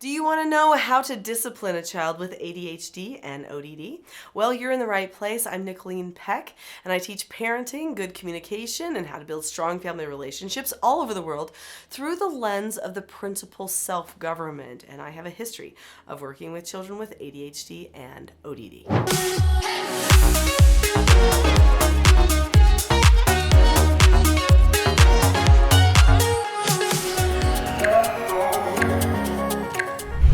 Do you want to know how to discipline a child with ADHD and ODD? Well, you're in the right place. I'm Nicholeen Peck, and I teach parenting, good communication, and how to build strong family relationships all over the world through the lens of the principle self-government. And I have a history of working with children with ADHD and ODD.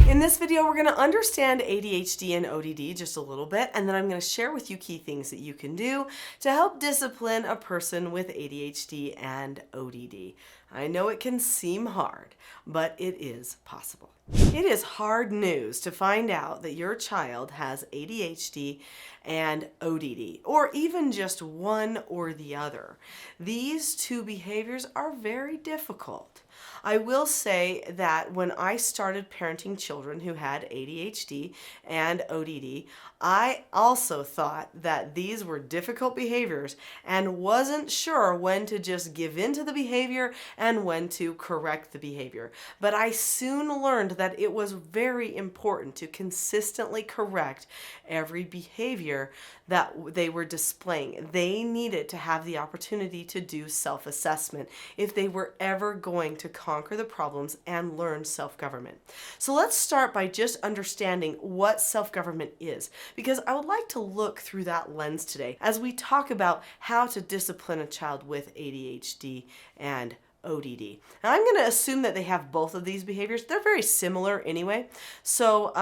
In this video, we're going to understand ADHD and ODD just a little bit, and then I'm going to share with you key things that you can do to help discipline a person with ADHD and ODD. I know it can seem hard, but it is possible. It is hard news to find out that your child has ADHD and ODD, or even just one or the other. These two behaviors are very difficult. I will say that when I started parenting children who had ADHD and ODD, I also thought that these were difficult behaviors and wasn't sure when to just give in to the behavior and when to correct the behavior. But I soon learned that it was very important to consistently correct every behavior that they were displaying. They needed to have the opportunity to do self-assessment if they were ever going to conquer the problems and learn self-government. So let's start by just understanding what self-government is, because I would like to look through that lens today as we talk about how to discipline a child with ADHD and ODD. Now, I'm going to assume that they have both of these behaviors. They're very similar anyway. So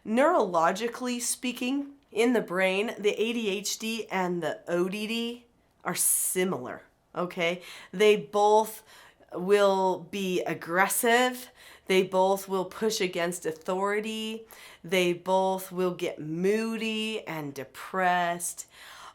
neurologically speaking, in the brain, the ADHD and the ODD are similar, okay? They both will be aggressive. They both will push against authority. They both will get moody and depressed.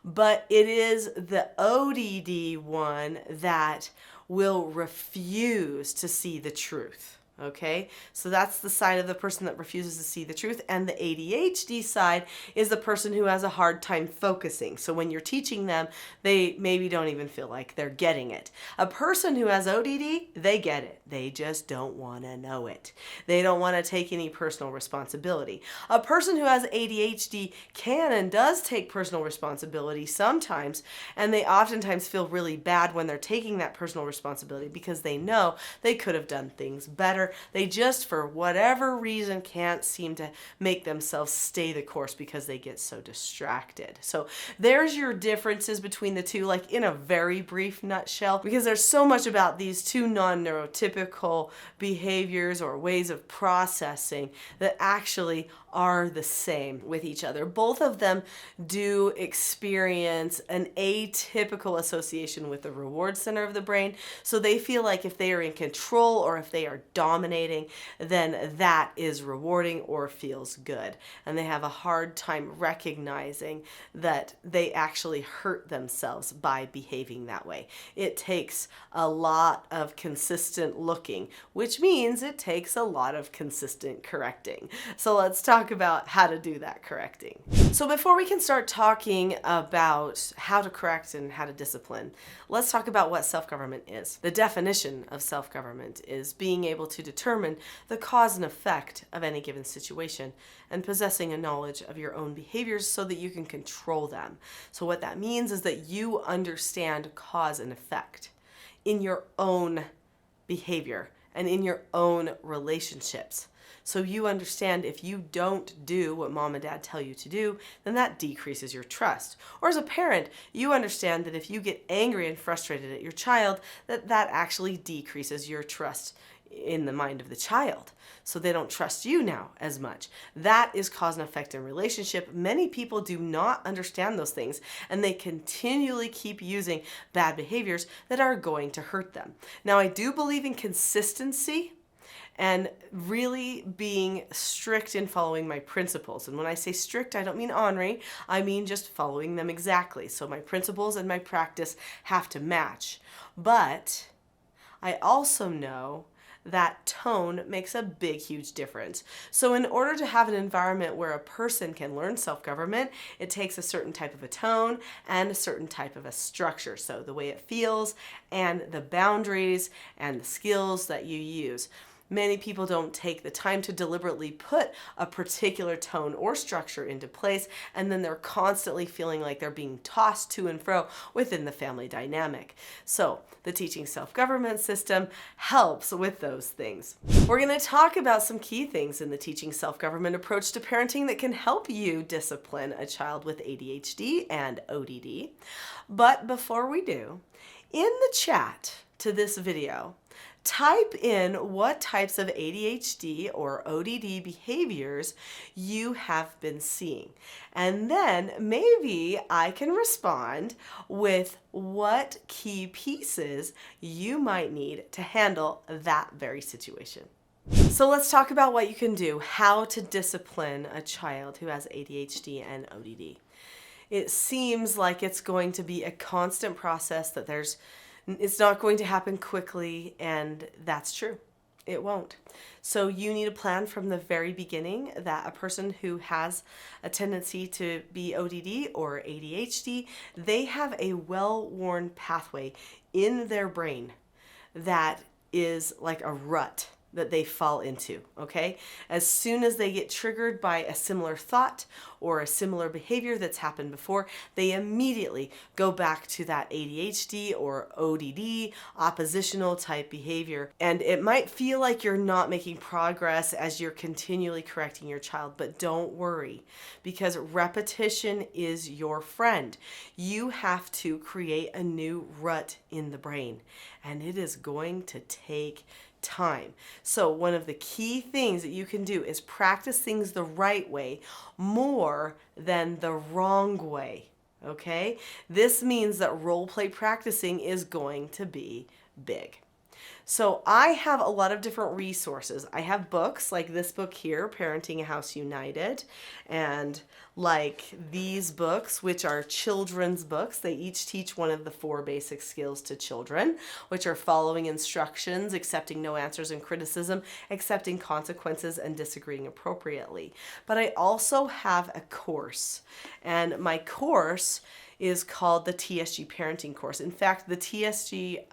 But it is the ODD one that will refuse to see the truth. Okay, so that's the side of the person that refuses to see the truth, and the ADHD side is the person who has a hard time focusing. So when you're teaching them, they maybe don't even feel like they're getting it. A person who has ODD, they get it. They just don't want to know it. They don't want to take any personal responsibility. A person who has ADHD can and does take personal responsibility sometimes, and they oftentimes feel really bad when they're taking that personal responsibility because they know they could have done things better. They just, for whatever reason, can't seem to make themselves stay the course because they get so distracted. So there's your differences between the two, like in a very brief nutshell, because there's so much about these two non-neurotypical behaviors or ways of processing that actually are the same with each other. Both of them do experience an atypical association with the reward center of the brain. So they feel like if they are in control or if they are dominating, then that is rewarding or feels good. And they have a hard time recognizing that they actually hurt themselves by behaving that way. It takes a lot of consistent looking, which means it takes a lot of consistent correcting. So let's talk about how to do that correcting. So before we can start talking about how to correct and how to discipline, let's talk about what self-government is. The definition of self-government is being able to determine the cause and effect of any given situation and possessing a knowledge of your own behaviors so that you can control them. So what that means is that you understand cause and effect in your own behavior and in your own relationships. So you understand if you don't do what mom and dad tell you to do, then that decreases your trust. Or as a parent, you understand that if you get angry and frustrated at your child, that actually decreases your trust in the mind of the child. So they don't trust you now as much. That is cause and effect in relationship. Many people do not understand those things, and they continually keep using bad behaviors that are going to hurt them. Now, I do believe in consistency and really being strict in following my principles. And when I say strict, I don't mean ornery. I mean just following them exactly. So my principles and my practice have to match. But I also know that tone makes a big, huge difference. So in order to have an environment where a person can learn self-government, it takes a certain type of a tone and a certain type of a structure. So the way it feels and the boundaries and the skills that you use. Many people don't take the time to deliberately put a particular tone or structure into place, and then they're constantly feeling like they're being tossed to and fro within the family dynamic. So the teaching self-government system helps with those things. We're going to talk about some key things in the teaching self-government approach to parenting that can help you discipline a child with ADHD and ODD. But before we do, in the chat to this video, type in what types of ADHD or ODD behaviors you have been seeing. And then maybe I can respond with what key pieces you might need to handle that very situation. So let's talk about what you can do, how to discipline a child who has ADHD and ODD. It seems like it's going to be a constant process, that it's not going to happen quickly, and that's true. It won't. So you need a plan from the very beginning that a person who has a tendency to be ODD or ADHD, they have a well-worn pathway in their brain that is like a rut that they fall into, okay? As soon as they get triggered by a similar thought or a similar behavior that's happened before, they immediately go back to that ADHD or ODD oppositional type behavior. And it might feel like you're not making progress as you're continually correcting your child, but don't worry, because repetition is your friend. You have to create a new rut in the brain, and it is going to take time. So one of the key things that you can do is practice things the right way more than the wrong way. Okay? This means that role play practicing is going to be big. So I have a lot of different resources. I have books like this book here, Parenting a House United, and like these books, which are children's books. They each teach one of the 4 basic skills to children, which are following instructions, accepting no answers and criticism, accepting consequences, and disagreeing appropriately. But I also have a course, and my course is called the TSG Parenting Course. In fact, the TSG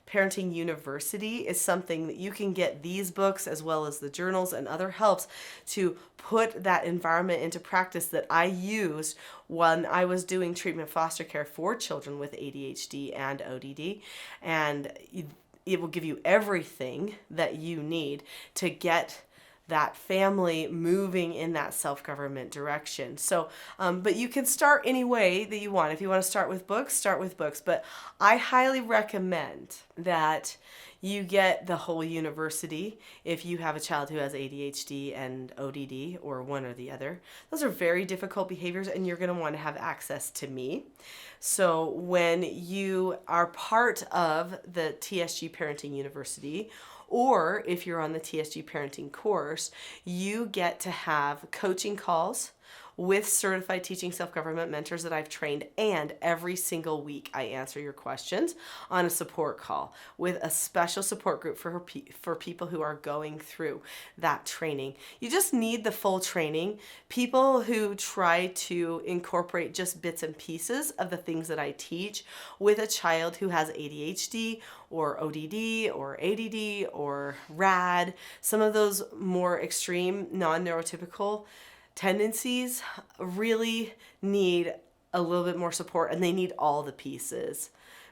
Parenting University is something that you can get these books as well as the journals and other helps to put that environment into practice that I used when I was doing treatment foster care for children with ADHD and ODD. And it will give you everything that you need to get that family moving in that self-government direction. So, but you can start any way that you want. If you want to start with books, start with books. But I highly recommend that you get the whole university if you have a child who has ADHD and ODD, or one or the other. Those are very difficult behaviors, and you're going to want to have access to me. So when you are part of the TSG Parenting University, or if you're on the TSG Parenting course, you get to have coaching calls with certified teaching self-government mentors that I've trained, and every single week I answer your questions on a support call with a special support group for people who are going through that training. You just need the full training. People who try to incorporate just bits and pieces of the things that I teach with a child who has ADHD or ODD or ADD or RAD, some of those more extreme non-neurotypical tendencies really need a little bit more support, and they need all the pieces,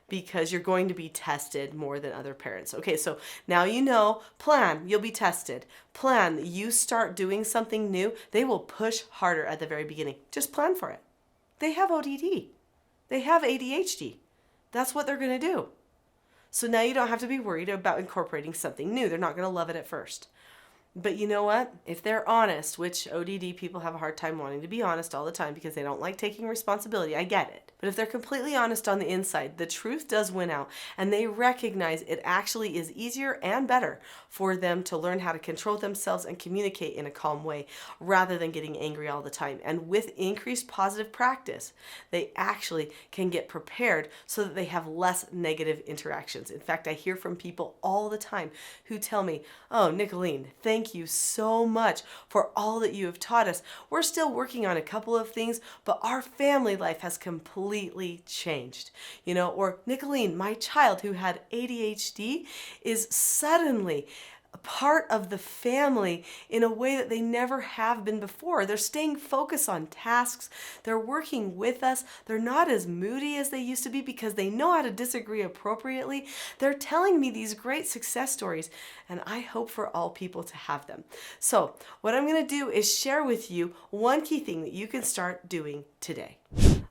because you're going to be tested more than other parents. Okay, so now you know, plan, you'll be tested. Plan, you start doing something new, they will push harder at the very beginning. Just plan for it. They have ODD. They have ADHD. That's what they're going to do. So now you don't have to be worried about incorporating something new. They're not going to love it at first. But you know what? If they're honest, which ODD people have a hard time wanting to be honest all the time because they don't like taking responsibility, I get it. But if they're completely honest on the inside, the truth does win out, and they recognize it actually is easier and better for them to learn how to control themselves and communicate in a calm way rather than getting angry all the time. And with increased positive practice, they actually can get prepared so that they have less negative interactions. In fact, I hear from people all the time who tell me, "Oh, Nicholeen, thank you so much for all that you have taught us. We're still working on a couple of things, but our family life has completely changed." Or Nicholeen, my child who had ADHD is suddenly a part of the family in a way that they never have been before. They're staying focused on tasks. They're working with us. They're not as moody as they used to be because they know how to disagree appropriately. They're telling me these great success stories, and I hope for all people to have them. So what I'm going to do is share with you one key thing that you can start doing today.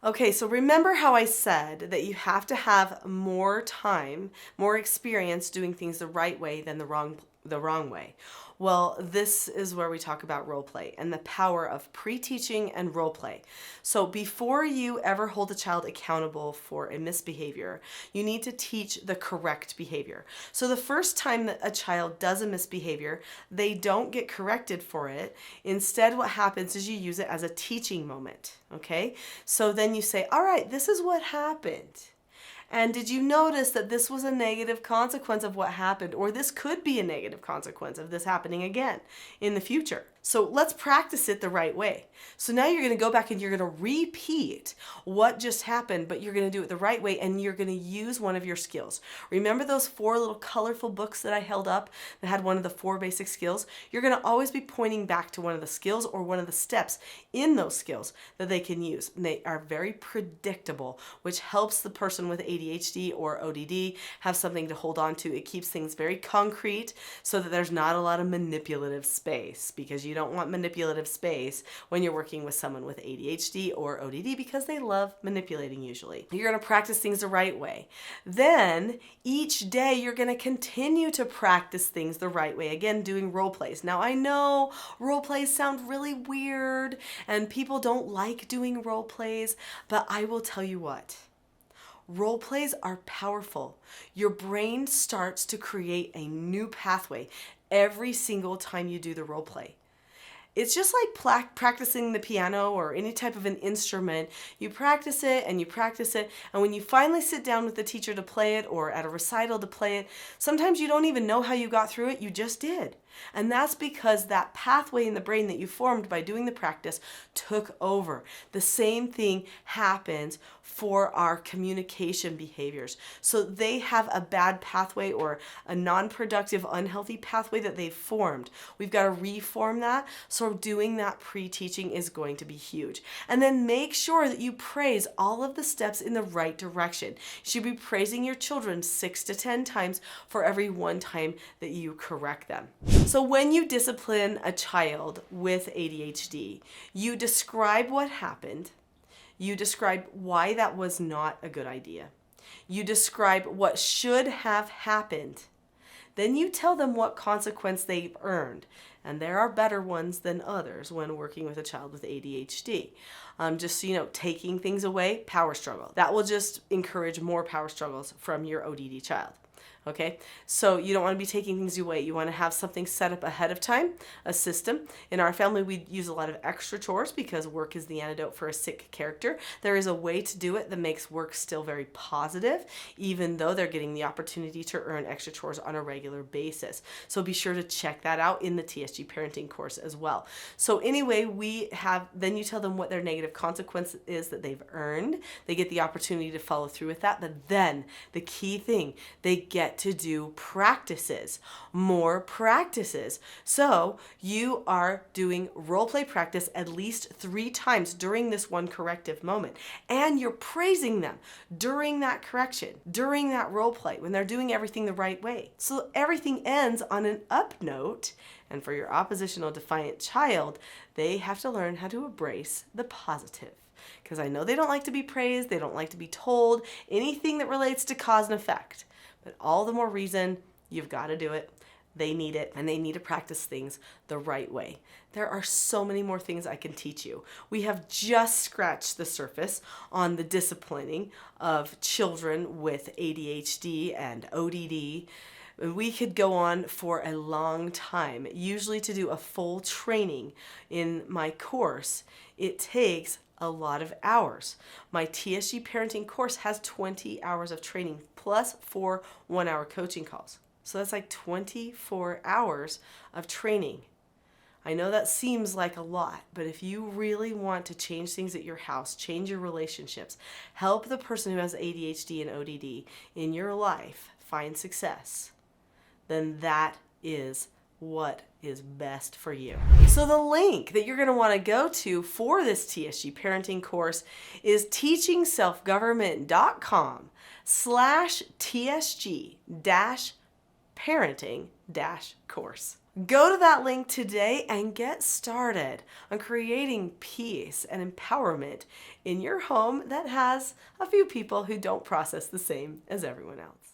Okay, so remember how I said that you have to have more time, more experience doing things the right way than the wrong way. Well, this is where we talk about role play and the power of pre-teaching and role play. So before you ever hold a child accountable for a misbehavior, you need to teach the correct behavior. So the first time that a child does a misbehavior, they don't get corrected for it. Instead, what happens is you use it as a teaching moment, okay? So then you say, all right, this is what happened. And did you notice that this was a negative consequence of what happened? Or this could be a negative consequence of this happening again in the future. So let's practice it the right way. So now you're going to go back and you're going to repeat what just happened, but you're going to do it the right way, and you're going to use one of your skills. Remember those 4 little colorful books that I held up that had one of the 4 basic skills? You're going to always be pointing back to one of the skills or one of the steps in those skills that they can use. And they are very predictable, which helps the person with ADHD or ODD have something to hold on to. It keeps things very concrete so that there's not a lot of manipulative space, because you don't want manipulative space when you're working with someone with ADHD or ODD, because they love manipulating usually. You're going to practice things the right way. Then each day you're going to continue to practice things the right way. Again, doing role plays. Now I know role plays sound really weird and people don't like doing role plays, but I will tell you what. Role plays are powerful. Your brain starts to create a new pathway every single time you do the role play. It's just like practicing the piano or any type of an instrument. You practice it and you practice it, and when you finally sit down with the teacher to play it or at a recital to play it, sometimes you don't even know how you got through it, you just did. And that's because that pathway in the brain that you formed by doing the practice took over. The same thing happens for our communication behaviors. So they have a bad pathway or a non-productive, unhealthy pathway that they've formed. We've got to reform that. So doing that pre-teaching is going to be huge. And then make sure that you praise all of the steps in the right direction. You should be praising your children 6 to 10 times for every one time that you correct them. So when you discipline a child with ADHD, you describe what happened. You describe why that was not a good idea. You describe what should have happened. Then you tell them what consequence they've earned. And there are better ones than others when working with a child with ADHD. Just so you know, taking things away, power struggle. That will just encourage more power struggles from your ODD child. Okay, so you don't want to be taking things away. You want to have something set up ahead of time, a system. In our family, we use a lot of extra chores because work is the antidote for a sick character. There is a way to do it that makes work still very positive, even though they're getting the opportunity to earn extra chores on a regular basis. So be sure to check that out in the TSG parenting course as well. So anyway, then you tell them what their negative consequence is that they've earned. They get the opportunity to follow through with that, but then the key thing, they get to do practices, more practices. So you are doing role play practice at least 3 times during this one corrective moment. And you're praising them during that correction, during that role play, when they're doing everything the right way. So everything ends on an up note. And for your oppositional defiant child, they have to learn how to embrace the positive. Because I know they don't like to be praised, they don't like to be told anything that relates to cause and effect. But all the more reason you've got to do it. They need it, and they need to practice things the right way. There are so many more things I can teach you. We have just scratched the surface on the disciplining of children with ADHD and ODD. We could go on for a long time. Usually to do a full training in my course, it takes a lot of hours. My TSG parenting course has 20 hours of training plus 4 one-hour coaching calls. So that's like 24 hours of training. I know that seems like a lot, but if you really want to change things at your house, change your relationships, help the person who has ADHD and ODD in your life find success, then that is what is best for you. So the link that you're going to want to go to for this TSG parenting course is teachingselfgovernment.com/TSG-parenting-course. Go to that link today and get started on creating peace and empowerment in your home that has a few people who don't process the same as everyone else.